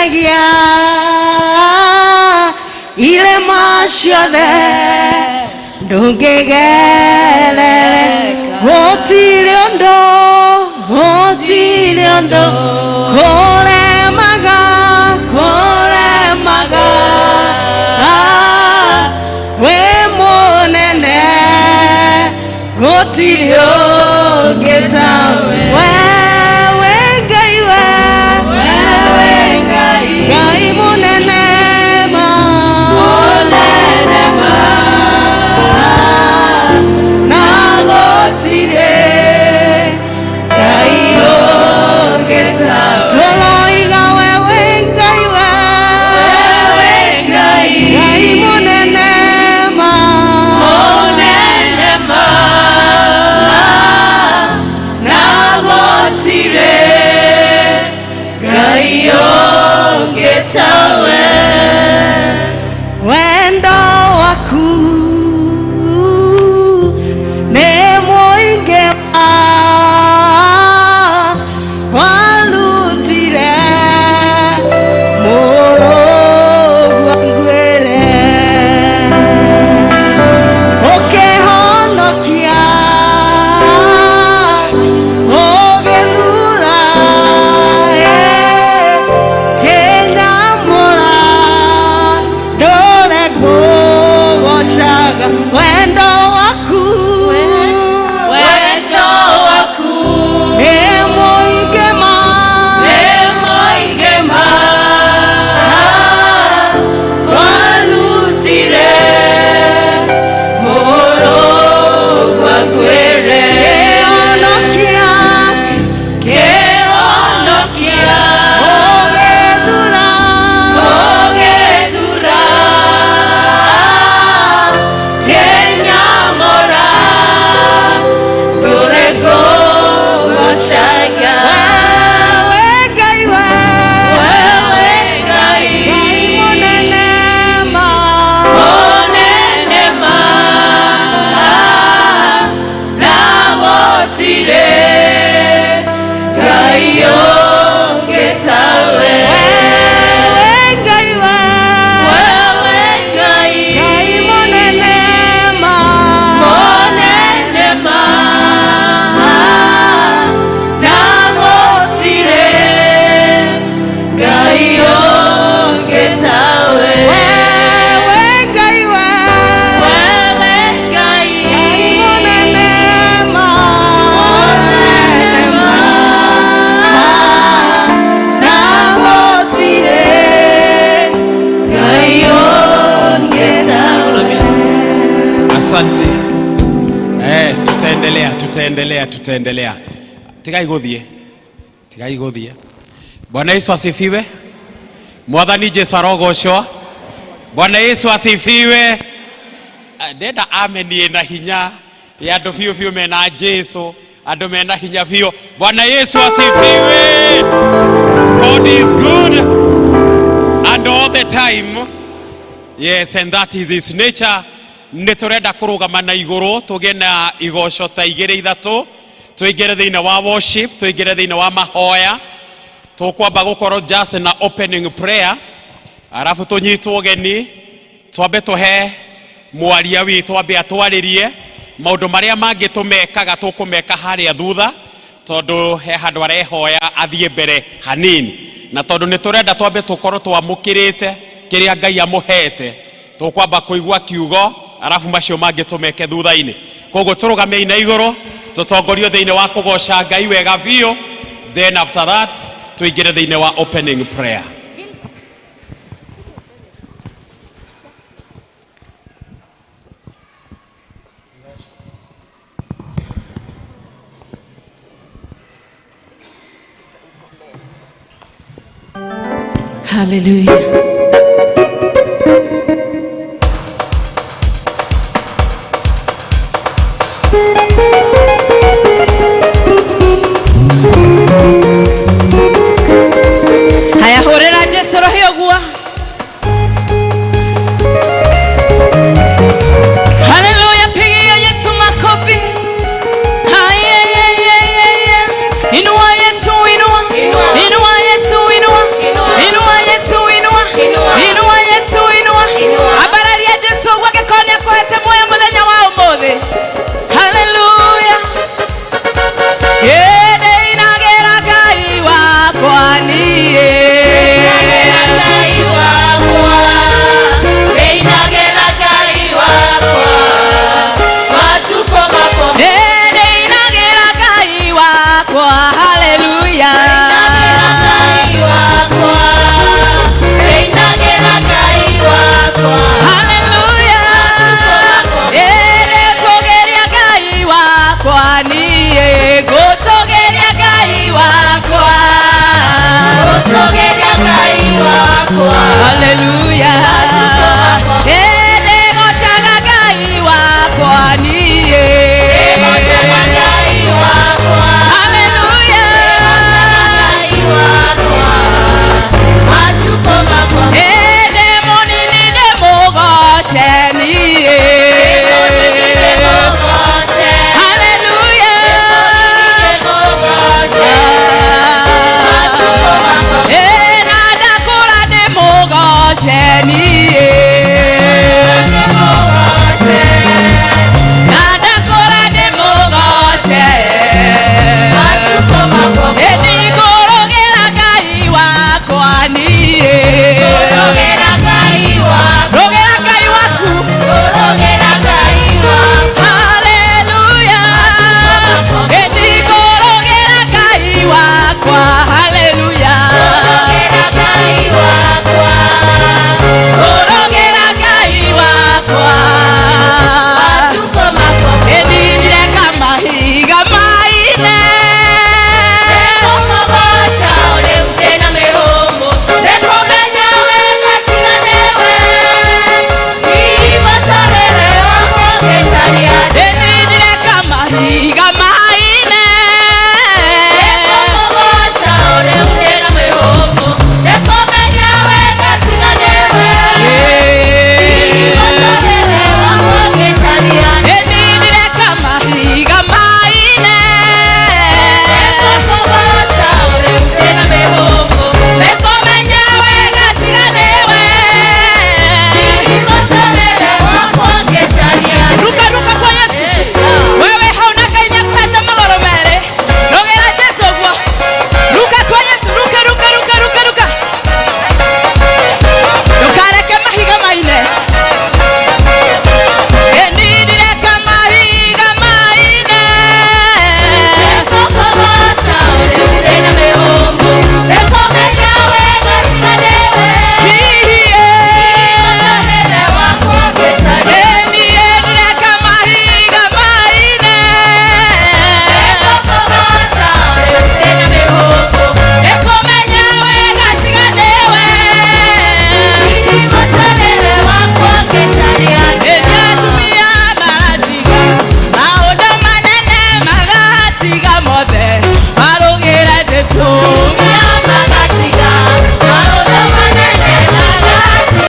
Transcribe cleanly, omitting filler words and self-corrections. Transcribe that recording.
wengagia ile mashode ndungegele hotiliondo kole maga we monene hotilio getawe wewe ngai monene wendo waku ne moinge walutire moro gwangwere okehonokia ogenura wendo waku nemoigema walutire moro gwangwere keonokia tutaendelea tigai guthie Bwana Yesu asifiwe. Mwathani Jesu arogoshwa. Bwana Yesu asifiwe. Ndenda ameni na hinya ya andu biu mena Jesu, andu mena hinya biu. Bwana Yesu asifiwe. God is good and all the time. Yes, and that is his nature. Niturenda kurugama na iguru tugena igosho ta igire ithatu tuigire thiina wa worship, tuigire thiina wa mahoya, tukwamba gukorwo just na opening prayer, arafu tunyitwo geni twambe tuhe mwaria witu ambe atwaririe maundu maria mangi tumekaga tukumeka haria thutha tondu he handu arehoya athie mbere hanini, na tondu niturenda twambe tukorwo twamukirite kiria Ngai amuhete tukwamba kuigwa kiugo arafu macio mangi tumeke thutha-ini. Koguo turugame ina iguru tutongorio thiine wa kugoca Ngai wega biu, then after that tuigire thiine wa opening prayer. Hallelujah. Haya, horera Jesu roho yogua. Hallelujah, pigia Yesu makofi. Haya, inua Yesu, inua Yesu, inua Yesu. tũgĩte muoyo mũthenya wa ũmũthĩ. Haleluya. Ndĩinagĩra Ngai wakwa niĩ. Ndĩinagĩra Ngai wakwa. Ndĩinagĩra Ngai wakwa. Matukũ makwa. Ndĩinagĩra Ngai wakwa. Haleluya. Ndĩinagĩra Ngai wakwa. Ndĩinagĩra Ngai wakwa. Haleluya. Ndĩtũgĩria Ngai wakwa niĩ. Ngũtũgĩria Ngai wakwa. Ngũtũgĩria Ngai wakwa. Haleluya. Ndĩgocaga Ngai wakwa niĩ.